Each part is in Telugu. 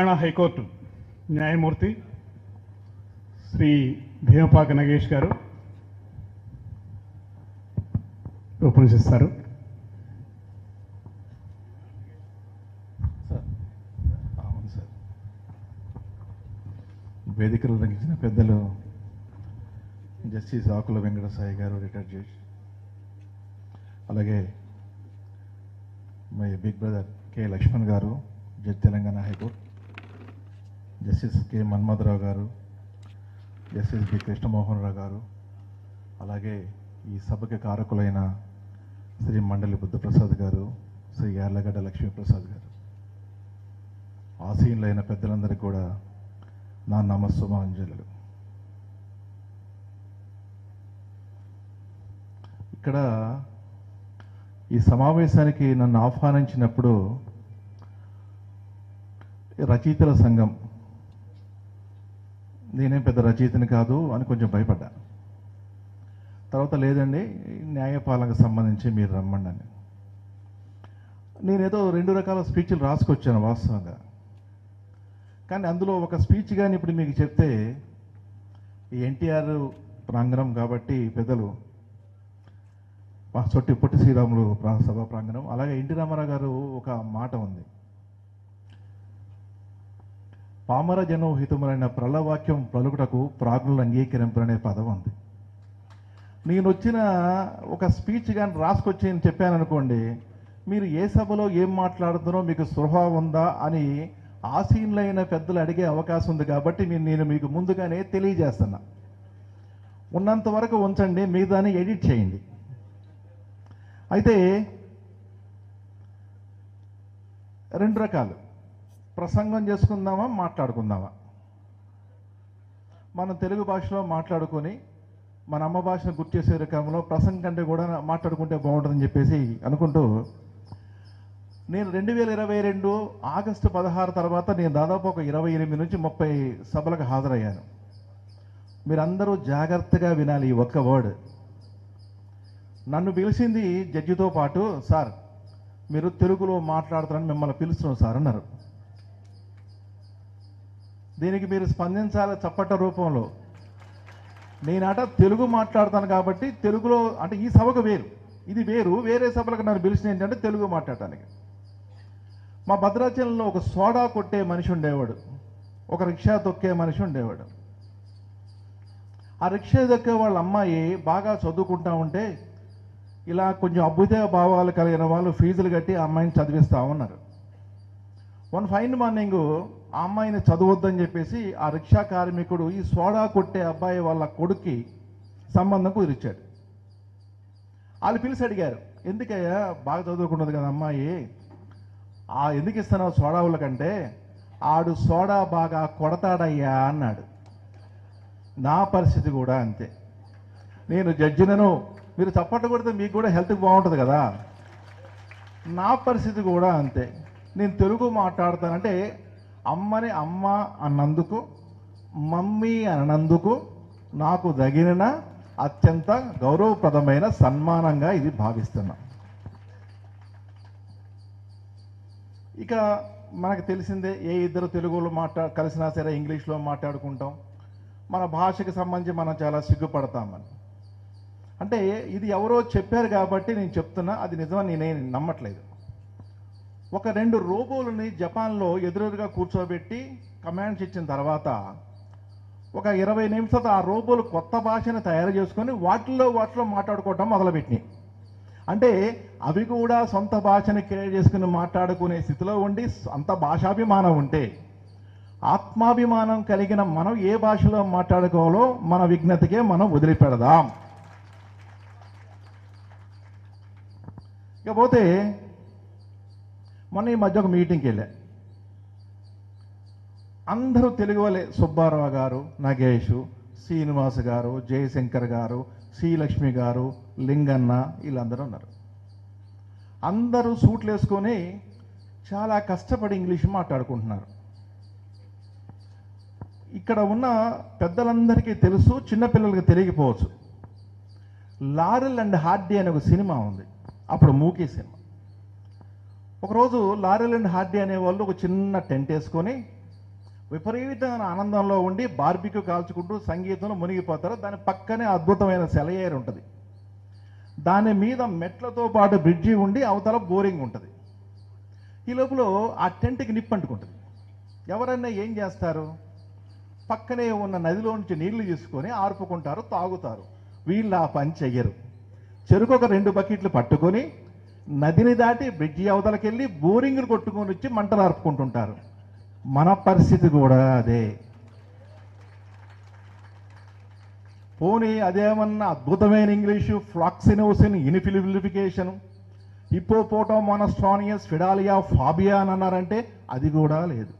తెలంగాణ హైకోర్టు న్యాయమూర్తి శ్రీ భీమపాక నగేష్ గారు ఉపన్యసిస్తారు. అవును సార్. వేదికలు రంగించిన పెద్దలు జస్టిస్ ఆకుల వెంకటసాయి గారు, రిటైర్డ్ జడ్జ్, అలాగే my big brother K Lakshman గారు, judge Telangana high court, justice K Manmatharao గారు, జస్టిస్ బి కృష్ణమోహన్ రావు గారు, అలాగే ఈ సభకి కారకులైన శ్రీ మండలి బుద్ధప్రసాద్ గారు, శ్రీ యార్లగడ్డ లక్ష్మీప్రసాద్ గారు, ఆసీనులైన పెద్దలందరికీ కూడా నా నమస్సుమాంజలు. ఇక్కడ ఈ సమావేశానికి నన్ను ఆహ్వానించినప్పుడు రచయితల సంఘం, నేనేం పెద్ద రచయితని కాదు అని కొంచెం భయపడ్డా. తర్వాత లేదండి, న్యాయపాలనకు సంబంధించి మీరు రమ్మండి అని. నేనేదో 2 రకాల స్పీచ్లు రాసుకొచ్చాను వాస్తవంగా. కానీ అందులో ఒక స్పీచ్ కానీ ఇప్పుడు మీకు చెప్తే, ఈ ఎన్టీఆర్ ప్రాంగణం కాబట్టి పెద్దలు చొట్టి పొట్టి శ్రీరాములు సభా ప్రాంగణం, అలాగే ఎన్టీ రామారావు గారు ఒక మాట ఉంది, పామర జనం హితములైన ప్రళవాక్యం పలుకుటకు ప్రాజ్ఞులు అంగీకరింపరనే పదం ఉంది. నేను వచ్చిన ఒక స్పీచ్ కానీ రాసుకొచ్చి నేను చెప్పాను అనుకోండి, మీరు ఏ సభలో ఏం మాట్లాడుతున్నారో మీకు స్పృహ ఉందా అని ఆసీనులైన పెద్దలు అడిగే అవకాశం ఉంది. కాబట్టి నేను మీకు ముందుగానే తెలియజేస్తున్నా, ఉన్నంత వరకు ఉంచండి, మిగతాని ఎడిట్ చేయండి. అయితే 2 రకాలు, ప్రసంగం చేసుకుందామా మాట్లాడుకుందామా. మనం తెలుగు భాషలో మాట్లాడుకొని మన అమ్మ భాషను గుర్తు చేసే రకంలో ప్రసంగం కంటే కూడా మాట్లాడుకుంటే బాగుంటుందని చెప్పేసి అనుకుంటూ, నేను 2022 ఆగస్టు 16 తర్వాత నేను దాదాపు ఒక 28 నుంచి 30 సభలకు హాజరయ్యాను. మీరందరూ జాగ్రత్తగా వినాలి ఈ ఒక్క వర్డ్. నన్ను పిలిచింది జడ్జితో పాటు, సార్ మీరు తెలుగులో మాట్లాడుతారని మిమ్మల్ని పిలుస్తున్నాం సార్ అన్నారు. దీనికి మీరు స్పందించాలి చప్పట రూపంలో. నేనట తెలుగు మాట్లాడతాను కాబట్టి తెలుగులో, అంటే ఈ సభకు వేరు, ఇది వేరు, వేరే సభలకు నన్ను పిలిచిన ఏంటంటే తెలుగు మాట్లాడటానికి. మా భద్రాచలంలో ఒక సోడా కొట్టే మనిషి ఉండేవాడు, ఒక రిక్షా తొక్కే మనిషి ఉండేవాడు. ఆ రిక్షా తొక్కే వాళ్ళ అమ్మాయి బాగా చదువుకుంటా ఉంటే, ఇలా కొంచెం అభ్యుదయ భావాలు కలిగిన వాళ్ళు ఫీజులు కట్టి ఆ అమ్మాయిని చదివిస్తూ ఉన్నారు. వన్ ఫైన్ మార్నింగ్ ఆ అమ్మాయిని చదవద్దని చెప్పేసి ఆ రిక్షా కార్మికుడు ఈ సోడా కొట్టే అబ్బాయి వాళ్ళ కొడుక్కి సంబంధం కుదిరిచ్చాడు. వాళ్ళు పిలిచి అడిగారు, ఎందుకయ్యా బాగా చదువుకున్నది కదా అమ్మాయి, ఎందుకు ఇస్తున్నావు సోడా వాళ్ళకంటే, ఆడు సోడా బాగా కొడతాడయ్యా అన్నాడు. నా పరిస్థితి కూడా అంతే. నేను జడ్జినను, మీరు చప్పట్లు కొడితే మీకు కూడా హెల్త్ బాగుంటుంది కదా, నా పరిస్థితి కూడా అంతే. నేను తెలుగు మాట్లాడతానంటే అమ్మని అమ్మ అన్నందుకు, మమ్మీ అన్నందుకు నాకు తగిన అత్యంత గౌరవప్రదమైన సన్మానంగా ఇది భావిస్తున్నా. ఇక మనకు తెలిసిందే, ఏ ఇద్దరు తెలుగులో కలిసినా సరే ఇంగ్లీష్లో మాట్లాడుకుంటాం. మన భాషకు సంబంధించి మనం చాలా సిగ్గుపడతామని. అంటే ఇది ఎవరో చెప్పారు కాబట్టి నేను చెప్తున్నా, అది నిజమని నేను నమ్మట్లేదు. ఒక 2 రోబోలని జపాన్లో ఎదురుగా కూర్చోబెట్టి కమాండ్స్ ఇచ్చిన తర్వాత ఒక 20 నిమిషాలు ఆ రోబోలు కొత్త భాషను తయారు చేసుకొని వాటిలో మాట్లాడుకోవటం మొదలుపెట్టినాయి. అంటే అవి కూడా సొంత భాషను క్రియేట్ చేసుకుని మాట్లాడుకునే స్థితిలో ఉండి, అంత భాషాభిమానం ఉంటే, ఆత్మాభిమానం కలిగిన మనం ఏ భాషలో మాట్లాడుకోవాలో మన విజ్ఞతకే మనం వదిలిపెడదాం. ఇకపోతే మొన్న ఈ మధ్య ఒక మీటింగ్కి వెళ్ళా. అందరూ తెలుగు వాళ్ళే, సుబ్బారావు గారు, నగేష్, శ్రీనివాస్ గారు, జయశంకర్ గారు, శ్రీలక్ష్మి గారు, లింగన్న, వీళ్ళందరూ ఉన్నారు. అందరూ సూట్లు వేసుకొని చాలా కష్టపడి ఇంగ్లీష్ మాట్లాడుకుంటున్నారు. ఇక్కడ ఉన్న పెద్దలందరికీ తెలుసు, చిన్నపిల్లలకి తెలియకపోవచ్చు. లారెల్ అండ్ హార్డీ అనే ఒక సినిమా ఉంది, అప్పుడు మూకీ సినిమా. ఒకరోజు లారెల్ అండ్ హార్డీ అనేవాళ్ళు ఒక చిన్న టెంట్ వేసుకొని విపరీతమైన ఆనందంలో ఉండి బార్బిక్యూ కాల్చుకుంటూ సంగీతంలో మునిగిపోతారు. దాని పక్కనే అద్భుతమైన సెలయేరు ఉంటుంది. దాని మీద మెట్లతో పాటు బ్రిడ్జి ఉండి అవతల బోరింగ్ ఉంటుంది. ఈ లోపల ఆ టెంట్కి నిప్పు అంటుకుంటుంది. ఎవరైనా ఏం చేస్తారు? పక్కనే ఉన్న నదిలో నుంచి నీళ్లు తీసుకొని ఆర్పుకుంటారు, తాగుతారు. వీళ్ళు ఆ పని చెయ్యరు. చెరుకు ఒక 2 బకెట్లు పట్టుకొని నదిని దాటి బ్రిడ్జి అవతలకి వెళ్ళి బోరింగ్లు కొట్టుకొని వచ్చి మంటలు ఆర్పుకుంటుంటారు. మన పరిస్థితి కూడా అదే. పోనీ అదేమన్నా అద్భుతమైన ఇంగ్లీషు, ఫ్లాక్సినోసిన్ ఇన్ఫిలిఫికేషన్, హిప్పోపోటోమోనస్ట్రానియస్ ఫిడాలియా ఫాబియా అని అన్నారంటే అది కూడా లేదు.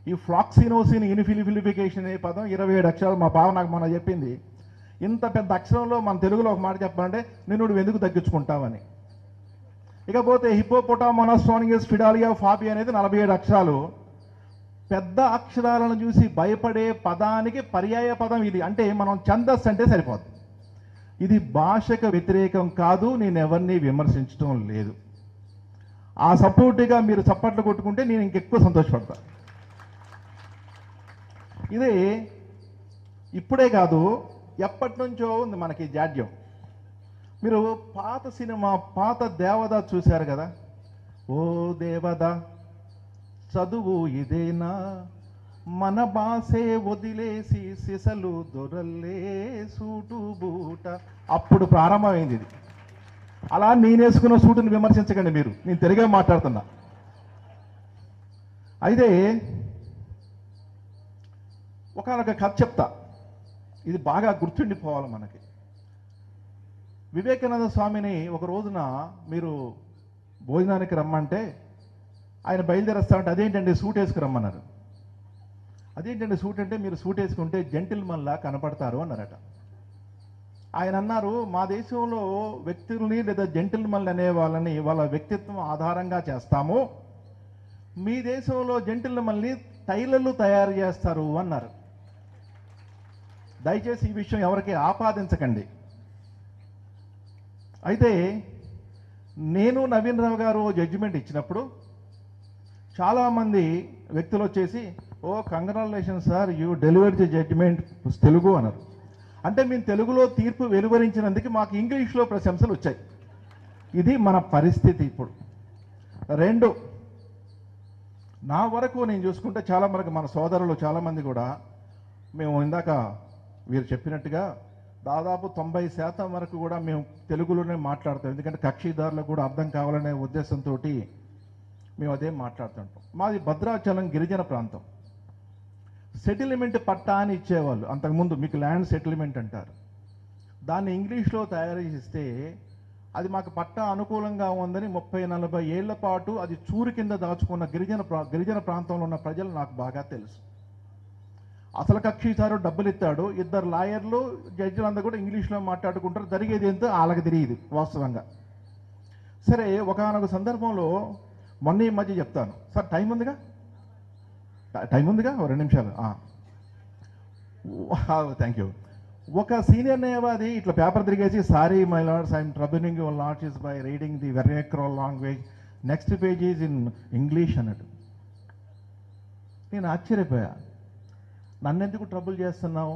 ఈ ఫ్లాక్సినోసిన్ ఇన్ఫిలిఫికేషన్ అనే పదం 27 అక్షరాలు. మా బావ నాకు మొన్న చెప్పింది. ఇంత పెద్ద అక్షరంలో మన తెలుగులో ఒక మాట చెప్పాలంటే నువ్వు ఎందుకు తగ్గించుకుంటావని. ఇకపోతే హిప్పోపోటామోనస్ట్రానియస్ ఫిడాలియా ఫాబియా అనేది 47 అక్షరాలు. పెద్ద అక్షరాలను చూసి భయపడే పదానికి పర్యాయ పదం ఇది. అంటే మనం ఛందస్సు అంటే సరిపోదు. ఇది భాషకు వ్యతిరేకం కాదు. నేను ఎవరిని విమర్శించడం లేదు. ఆ సపోర్ట్గా మీరు చప్పట్లు కొట్టుకుంటే నేను ఇంకెక్కువ సంతోషపడతా. ఇది ఇప్పుడే కాదు, ఎప్పటి నుంచో ఉంది మనకి జాడ్యం. మీరు పాత సినిమా పాత దేవదా చూశారు కదా. ఓ దేవదా చదువు ఇదేనా, మన బాసే వదిలేసి సిసలు దొరల్లే సూటు బూట. అప్పుడు ప్రారంభమైంది ఇది. అలా నేనేసుకున్న సూటుని విమర్శించకండి మీరు, నేను తెలుగే మాట్లాడుతున్నా. అయితే ఒకనొక కథ చెప్తా, ఇది బాగా గుర్తుండిపోవాలి మనకి. వివేకానంద స్వామిని ఒక రోజున మీరు భోజనానికి రమ్మంటే ఆయన బయలుదేరేస్తా ఉంటే అదేంటండి సూట్ వేసుకురమ్మన్నారు. అదేంటండి సూట్ అంటే మీరు సూట్ వేసుకుంటే జెంటిల్మన్లా కనపడతారు అన్నారట. ఆయన అన్నారు, మా దేశంలో వ్యక్తుల్ని లేదా జెంటిల్మన్ అనే వాళ్ళని వాళ్ళ వ్యక్తిత్వం ఆధారంగా చేస్తాము, మీ దేశంలో జెంటిల్మన్ని టైలర్లు తయారు చేస్తారు అన్నారు. దయచేసి ఈ విషయం ఎవరికి ఆపాదించకండి. అయితే నేను నవీన్ రావు గారు జడ్జిమెంట్ ఇచ్చినప్పుడు చాలామంది వ్యక్తులు వచ్చేసి, ఓ congratulations sir, you deliver the judgement Telugu అన్నారు. అంటే మేము తెలుగులో తీర్పు వెలువరించినందుకు మాకు ఇంగ్లీష్లో ప్రశంసలు వచ్చాయి. ఇది మన పరిస్థితి ఇప్పుడు. 2, నా వరకు నేను చూసుకుంటే చాలా వరకు మన సోదరులు చాలామంది కూడా మేము ఇందాక వీరు చెప్పినట్టుగా దాదాపు 90% వరకు కూడా మేము తెలుగులోనే మాట్లాడతాం. ఎందుకంటే కక్షిదారులకు కూడా అర్థం కావాలనే ఉద్దేశంతో మేము అదే మాట్లాడుతుంటాం. మాది భద్రాచలం గిరిజన ప్రాంతం. సెటిల్మెంట్ పట్టా అని ఇచ్చేవాళ్ళు అంతకుముందు, మీకు ల్యాండ్ సెటిల్మెంట్ అంటారు. దాన్ని ఇంగ్లీష్లో తయారు చేస్తే అది మాకు పట్టా అనుకూలంగా ఉందని 30-40 ఏళ్ల పాటు అది చూరు కింద దాచుకున్న గిరిజన ప్రాంతంలో ఉన్న ప్రజలు నాకు బాగా తెలుసు. అసలు కక్షిదారు డబ్బులు ఇస్తాడు, 2 లాయర్లు జడ్జిలందరూ కూడా ఇంగ్లీష్లో మాట్లాడుకుంటారు. జరిగేది ఎంతో వాళ్ళకి తెలియదు వాస్తవంగా. సరే, ఒకనొక సందర్భంలో మొన్న ఈ మధ్య చెప్తాను సార్, టైం ఉందిగా 2 నిమిషాలు. Thank you. ఒక సీనియర్ న్యాయవాది ఇట్లా పేపర్ తిరిగేసి, sorry my lords, I'm troubling your lords by reading the vernacular language, next page is in English అన్నాడు. నేను ఆశ్చర్యపోయా. నన్నెందుకు ట్రబుల్ చేస్తున్నావు?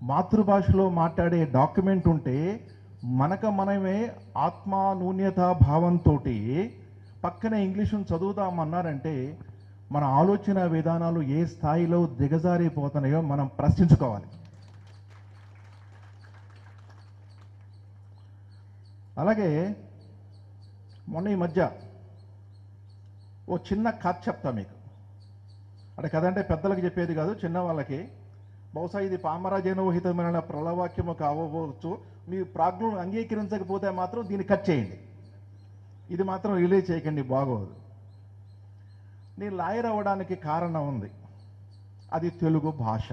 మాతృభాషలో మాట్లాడే డాక్యుమెంట్ ఉంటే మనమే ఆత్మానూన్యతా భావంతో పక్కనే ఇంగ్లీషును చదువుదామన్నారంటే మన ఆలోచన విధానాలు ఏ స్థాయిలో దిగజారిపోతున్నాయో మనం ప్రశ్నించుకోవాలి. అలాగే మొన్న ఈ మధ్య ఓ చిన్న కథ చెప్తా మీకు. అంటే కథ అంటే పెద్దలకు చెప్పేది కాదు, చిన్నవాళ్ళకి. బహుశా ఇది పామరాజనోహితమైన ప్రళవాక్యము కావచ్చు. మీ ప్రాజ్ఞను అంగీకరించకపోతే మాత్రం దీన్ని కట్ చేయండి. ఇది మాత్రం రిలీజ్ చేయకండి, బాగోదు. నేను లాయర్ అవ్వడానికి కారణం ఉంది, అది తెలుగు భాష.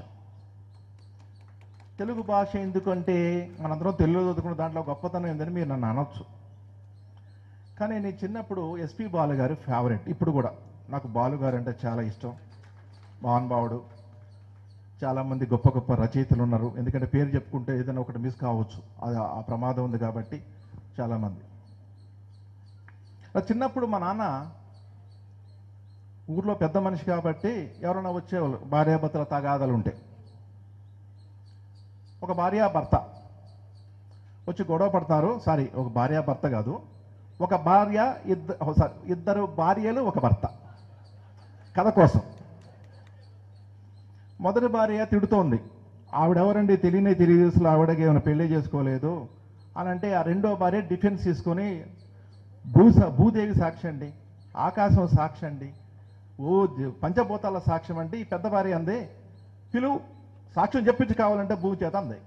తెలుగు భాష ఎందుకంటే మనందరం తెలుగులో చదువుకున్న దాంట్లో గొప్పతనం ఏందని మీరు నన్ను అనొచ్చు. కానీ నేను చిన్నప్పుడు ఎస్పి బాలు గారి ఫేవరెట్. ఇప్పుడు కూడా నాకు బాలు గారు అంటే చాలా ఇష్టం. మహానుభావుడు. చాలామంది గొప్ప గొప్ప రచయితలు ఉన్నారు. ఎందుకంటే పేరు చెప్పుకుంటే ఏదైనా ఒకటి మిస్ కావచ్చు, అది ఆ ప్రమాదం ఉంది కాబట్టి చాలామంది. చిన్నప్పుడు మా నాన్న ఊర్లో పెద్ద మనిషి కాబట్టి ఎవరైనా వచ్చేవాళ్ళు భార్యాభర్తల తగాదాలు ఉంటే ఒక భార్యాభర్త వచ్చి గొడవ పడతారు. సారీ, ఒక భార్యాభర్త కాదు, ఒక భార్య ఇద్దరు భార్యలు ఒక భర్త. కథ కోసం మొదటి భార్య తిడుతోంది, ఆవిడెవరండి తెలియదు, అసలు ఆవిడకి ఏమైనా పెళ్లి చేసుకోలేదు అని అంటే, ఆ రెండో భార్య డిఫెన్స్ తీసుకొని భూదేవి సాక్షి అండి, ఆకాశం సాక్షి అండి, పంచభూతాల సాక్ష్యం అంటే ఈ పెద్ద భార్య అంది, పిలువు సాక్ష్యం చెప్పించి కావాలంటే భూ చేత అంది.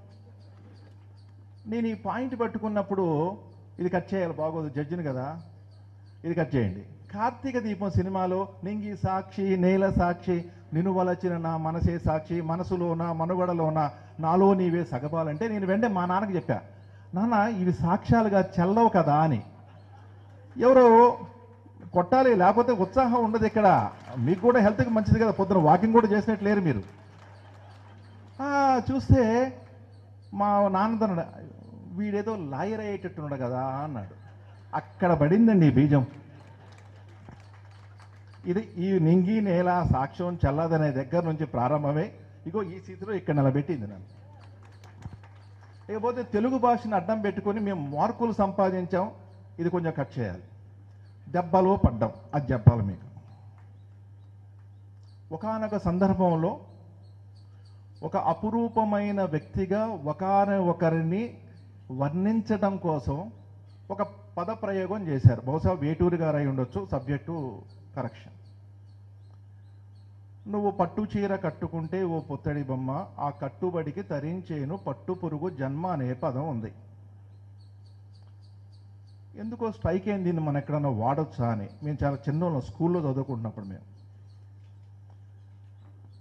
నేను ఈ పాయింట్ పట్టుకున్నప్పుడు ఇది కట్ చేయాలి, బాగోదు, జడ్జిని కదా, ఇది కట్ చేయండి. కార్తీక దీపం సినిమాలో నింగి సాక్షి, నేల సాక్షి, నిన్ను వలచిన నా మనసే సాక్షి, మనసులోన మనుగడలోన నాలో నీవే సగబాలంటే నేను వెంటనే మా నాన్నకి చెప్పా, నాన్న ఇవి సాక్ష్యాలుగా చెల్లవు కదా అని. ఎవరో కొట్టాలి, లేకపోతే ఉత్సాహం ఉండదు ఇక్కడ. మీకు కూడా హెల్త్కి మంచిది కదా, పొద్దున వాకింగ్ కూడా చేసినట్టు లేరు మీరు. చూస్తే మా నాన్నతోడు, వీడేదో లాయర్ అయ్యేటట్టున్నాడు కదా అన్నాడు. అక్కడ పడిందండి ఈ బీజం. ఇది ఈ నింగి నేల సాక్ష్యం చల్లదనే దగ్గర నుంచి ప్రారంభమై ఇగో ఈ స్థితిలో ఇక్కడ నిలబెట్టింది నన్ను. ఇకపోతే తెలుగు భాషను అడ్డం పెట్టుకొని మేము మార్కులు సంపాదించాం, ఇది కొంచెం కట్ చేయాలి. దెబ్బలో పడ్డాం, అది చెప్పాలి మీకు. ఒకానొక సందర్భంలో ఒక అపురూపమైన వ్యక్తిగా ఒకరిని వర్ణించడం కోసం ఒక పదప్రయోగం చేశారు. బహుశా వేటూరి గారు అయి ఉండొచ్చు, సబ్జెక్టు కరెక్షన్. నువ్వు పట్టు చీర కట్టుకుంటే ఓ పుత్తడి బొమ్మ, ఆ కట్టుబడికి తరించేను పట్టు పురుగు జన్మ అనే పదం ఉంది. ఎందుకో స్ట్రైక్ అయింది, దీన్ని మనం ఎక్కడన్నా వాడొచ్చా అని. మేము చాలా చిన్న స్కూల్లో చదువుకుంటున్నప్పుడు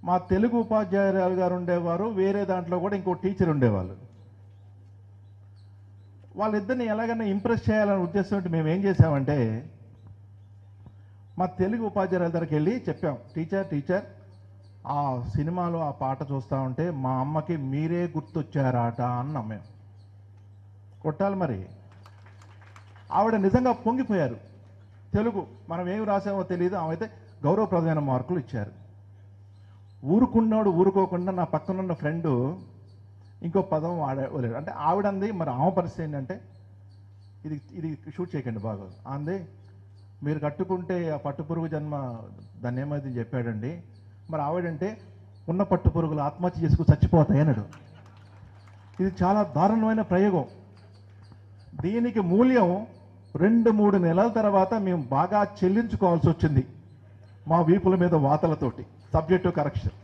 మా తెలుగు ఉపాధ్యాయురాలు గారు ఉండేవారు, వేరే దాంట్లో కూడా ఇంకో టీచర్ ఉండేవాళ్ళు. వాళ్ళిద్దరిని ఎలాగైనా ఇంప్రెస్ చేయాలనే ఉద్దేశంతో మేము ఏం చేసామంటే, మా తెలుగు ఉపాధ్యాయురాల దగ్గరికి వెళ్ళి చెప్పాం, టీచర్ ఆ సినిమాలో ఆ పాట చూస్తూ ఉంటే మా అమ్మకి మీరే గుర్తొచ్చారాట అన్నాం మేము. కొట్టాలి మరి. ఆవిడ నిజంగా పొంగిపోయారు. తెలుగు మనం ఏమి రాసామో తెలియదు, ఆమె అయితే గౌరవప్రదమైన మార్కులు ఇచ్చారు. ఊరుకున్నాడు ఊరుకోకుండా నా పక్కనున్న ఫ్రెండు ఇంకో పదం వాడలేడు. అంటే ఆవిడంది, మరి ఆమె పరిస్థితి ఏంటంటే, ఇది షూట్ చేయకండి బాగోదు అంది, మీరు కట్టుకుంటే ఆ పట్టు పురుగు జన్మ దాన్ని ఏమైంది చెప్పాడండి. మరి ఆవిడంటే ఉన్న పట్టు పురుగులు ఆత్మహత్య చేసుకుని చచ్చిపోతాయి అన్నాడు. ఇది చాలా దారుణమైన ప్రయోగం. దీనికి మూల్యం 2-3 నెలల తర్వాత మేము బాగా చెల్లించుకోవాల్సి వచ్చింది, మా వీపుల మీద వాతలతోటి. Subject correction.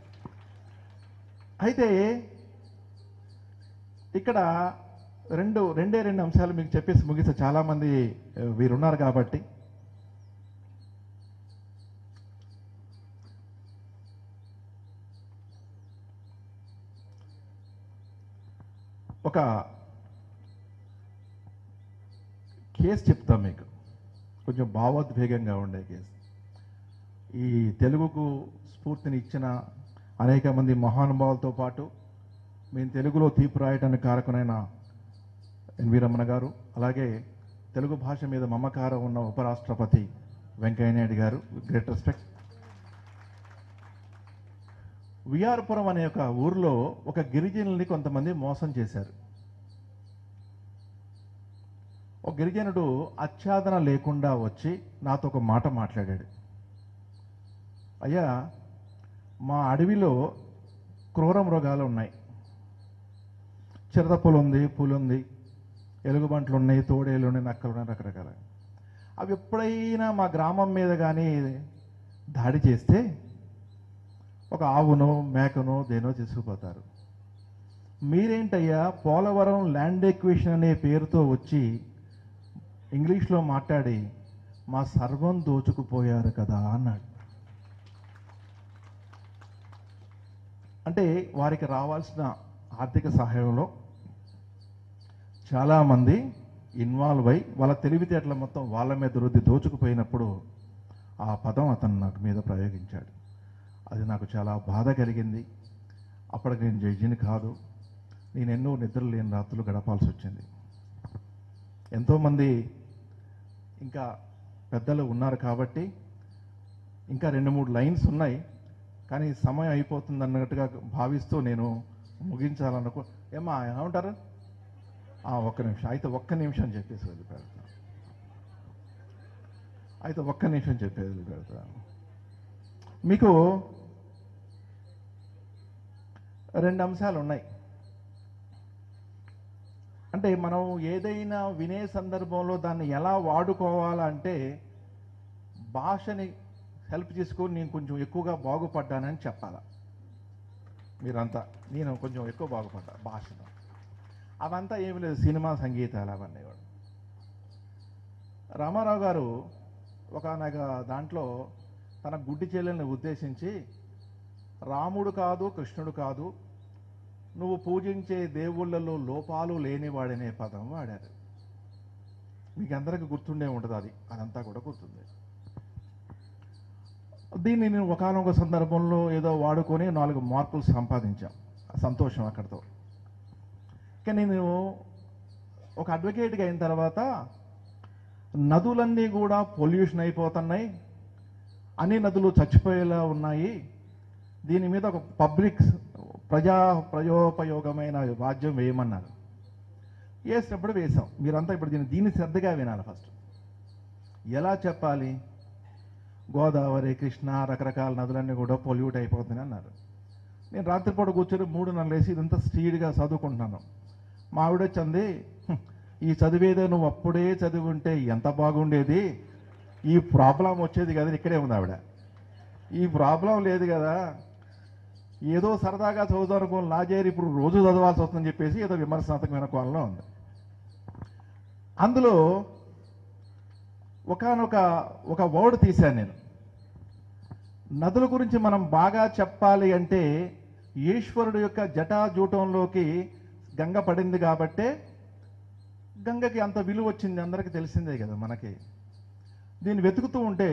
అయితే ఇక్కడ రెండే రెండు అంశాలు మీకు చెప్పేసి ముగిస్తే, చాలామంది వీరున్నారు కాబట్టి. ఒక కేసు చెప్తాం మీకు, కొంచెం భావోద్వేగంగా ఉండే కేసు. ఈ తెలుగుకు స్ఫూర్తిని ఇచ్చిన అనేక మంది మహానుభావులతో పాటు మేము తెలుగులో తీర్పు రాయడానికి కారకునైన ఎన్వి రమణ గారు, అలాగే తెలుగు భాష మీద మమకారం ఉన్న ఉపరాష్ట్రపతి వెంకయ్యనాయుడు గారు, గ్రేట్ రెస్పెక్ట్. విఆర్పురం అనే ఒక ఊరిలో ఒక గిరిజనుల్ని కొంతమంది మోసం చేశారు. ఒక గిరిజనుడు ఆచ్ఛాదన లేకుండా వచ్చి నాతో ఒక మాట మాట్లాడాడు. అయ్యా, మా అడవిలో క్రూర మృగాలు ఉన్నాయి, చిరతపులు ఉంది, పులుంది, ఎలుగుబంట్లు ఉన్నాయి, తోడేలు ఉన్నాయి, నక్కలు ఉన్నాయి, రకరకాల. అవి ఎప్పుడైనా మా గ్రామం మీద కానీ దాడి చేస్తే ఒక ఆవునో మేకనో దేనో తీసుకుపోతారు. మీరేంటయ్యా పోలవరం ల్యాండ్ ఎక్విషన్ అనే పేరుతో వచ్చి ఇంగ్లీష్లో మాట్లాడి మా సర్వం దోచుకుపోయారు కదా అన్నాడు. అంటే వారికి రావాల్సిన ఆర్థిక సహాయంలో చాలామంది ఇన్వాల్వ్ అయి వాళ్ళ తెలివితేటల మొత్తం వాళ్ళ మీద రుద్ది దోచుకుపోయినప్పుడు ఆ పదం అతను నాకు మీద ప్రయోగించాడు. అది నాకు చాలా బాధ కలిగింది. అప్పటికి నేను జడ్జిని కాదు, నేను ఎన్నో నిద్ర లేని రాత్రులు గడపాల్సి వచ్చింది. ఎంతోమంది ఇంకా పెద్దలు ఉన్నారు కాబట్టి ఇంకా 2-3 లైన్స్ ఉన్నాయి, కానీ సమయం అయిపోతుంది అన్నట్టుగా భావిస్తూ నేను ముగించాలనుకో. ఏమంటారు? ఒక్క నిమిషం అయితే ఒక్క నిమిషం చెప్పేసి వదిలిపెడతాను. మీకు 2 అంశాలు ఉన్నాయి. అంటే మనం ఏదైనా వినే సందర్భంలో దాన్ని ఎలా వాడుకోవాలంటే, భాషని హెల్ప్ చేసుకొని నేను కొంచెం ఎక్కువగా బాగుపడ్డానని చెప్పాలా మీరంతా. నేను కొంచెం ఎక్కువ బాగుపడ్డా భాషలో. అవంతా ఏమి లేదు, సినిమా సంగీతాలు అవన్నీ కూడా. రామారావు గారు ఒకనొక దాంట్లో తన గుడ్డి చెల్లెల్ని ఉద్దేశించి, రాముడు కాదు కృష్ణుడు కాదు, నువ్వు పూజించే దేవుళ్ళలో లోపాలు లేనివాడనే పదం వాడారు. మీకు అందరికీ గుర్తుండే ఉంటుంది, అదంతా కూడా గుర్తుంది. దీన్ని నేను ఒకానొక సందర్భంలో ఏదో వాడుకొని 4 మార్కులు సంపాదించాం, సంతోషం అక్కడితో. కానీ నేను ఒక అడ్వకేట్గా అయిన తర్వాత నదులన్నీ కూడా పొల్యూషన్ అయిపోతున్నాయి, అన్ని నదులు చచ్చిపోయేలా ఉన్నాయి, దీని మీద ఒక పబ్లిక్ ప్రజోపయోగమైన వాద్యం వేయమన్నారు. వేసినప్పుడు వేసాం. మీరంతా ఇప్పుడు దీన్ని శ్రద్ధగా వినాలి. ఫస్ట్ ఎలా చెప్పాలి? గోదావరి, కృష్ణ, రకరకాల నదులన్నీ కూడా పొల్యూట్ అయిపోతున్నాయి అన్నారు. నేను రాత్రిపూట కూర్చొని 3:30 లేసి ఇదంతా స్పీడ్గా చదువుకుంటున్నాను. మా ఆవిడ వచ్చింది, ఈ చదివేదో నువ్వు అప్పుడే చదివి ఉంటే ఎంత బాగుండేది, ఈ ప్రాబ్లం వచ్చేది కదా. ఇక్కడే ఉంది ఆవిడ. ఈ ప్రాబ్లం లేదు కదా, ఏదో సరదాగా చదువుతాను అనుకోని లాజేరి ఇప్పుడు రోజు చదవాల్సి వస్తుందని చెప్పేసి ఏదో విమర్శనాత్మకమైన కోణంలో ఉంది. అందులో ఒక వర్డ్ తీశాను నేను. నదుల గురించి మనం బాగా చెప్పాలి అంటే, ఈశ్వరుడు యొక్క జటాజూటంలోకి గంగ పడింది కాబట్టే గంగకి అంత విలువ వచ్చింది, అందరికీ తెలిసిందే కదా మనకి. దీన్ని వెతుకుతూ ఉంటే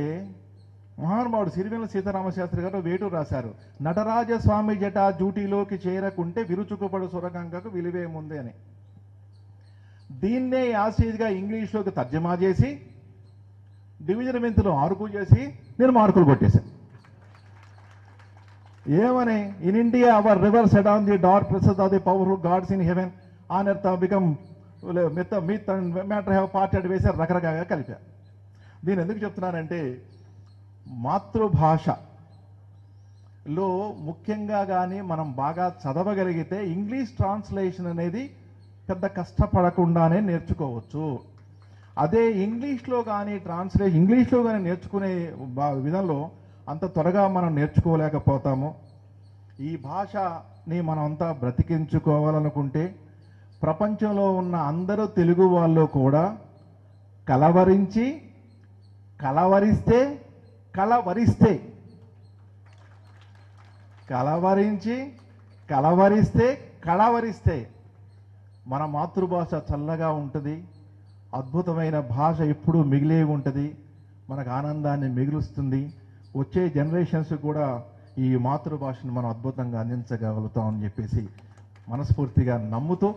మహానుభావుడు సిరివెన్నెల సీతారామశాస్త్రి గారు వేటూరు రాశారు, నటరాజస్వామి జటా జూటిలోకి చేరకుంటే విరుచుకుపడు సురగంగకు విలువేముంది అని. దీన్నే యాసిడ్గా ఇంగ్లీష్లోకి తర్జమా చేసి డివిజన్ మెంతులు ఆర్కు చేసి నేను మార్కులు కొట్టేశాను. ఏమని? In India our river said on the dark presses of the powerful gods in heaven on earth become myth and matter have parted వేసారు, రకరకాలుగా కలిపారు. దీన్ని ఎందుకు చెప్తున్నానంటే, మాతృభాషలో ముఖ్యంగా కానీ మనం బాగా చదవగలిగితే ఇంగ్లీష్ ట్రాన్స్లేషన్ అనేది పెద్ద కష్టపడకుండానే నేర్చుకోవచ్చు. అదే ఇంగ్లీష్లో కానీ ఇంగ్లీష్లో కానీ నేర్చుకునే విధంలో అంత త్వరగా మనం నేర్చుకోలేకపోతాము. ఈ భాషని మనం అంతా బ్రతికించుకోవాలనుకుంటే ప్రపంచంలో ఉన్న అందరూ తెలుగు వాళ్ళు కూడా కలవరిస్తే మన మాతృభాష చల్లగా ఉంటుంది. అద్భుతమైన భాష ఎప్పుడూ మిగిలే ఉంటుంది, మనకు ఆనందాన్ని మిగులుస్తుంది. వచ్చే జనరేషన్స్ కూడా ఈ మాతృభాషను మనం అద్భుతంగా అందించగలుగుతామని చెప్పేసి మనస్ఫూర్తిగా నమ్ముతూ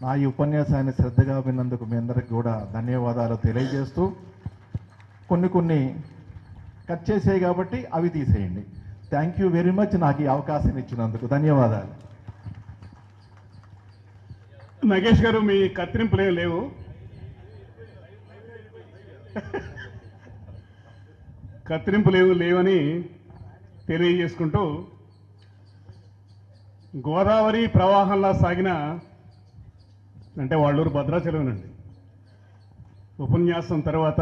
నా ఈ ఉపన్యాసాన్ని శ్రద్ధగా విన్నందుకు మీ అందరికి కూడా ధన్యవాదాలు తెలియజేస్తూ, కొన్ని కట్ చేసేవి కాబట్టి అవి తీసేయండి. థ్యాంక్ యూ వెరీ మచ్ నాకు ఈ అవకాశం ఇచ్చినందుకు ధన్యవాదాలు. నగేష్ గారు, మీ కత్తిరింపులు లేవు. కత్తిరింపులు లేవని తెలియజేసుకుంటూ, గోదావరి ప్రవాహంలా సాగిన అంటే వాళ్ళూరు భద్రాచలమేనండి ఉపన్యాసం తర్వాత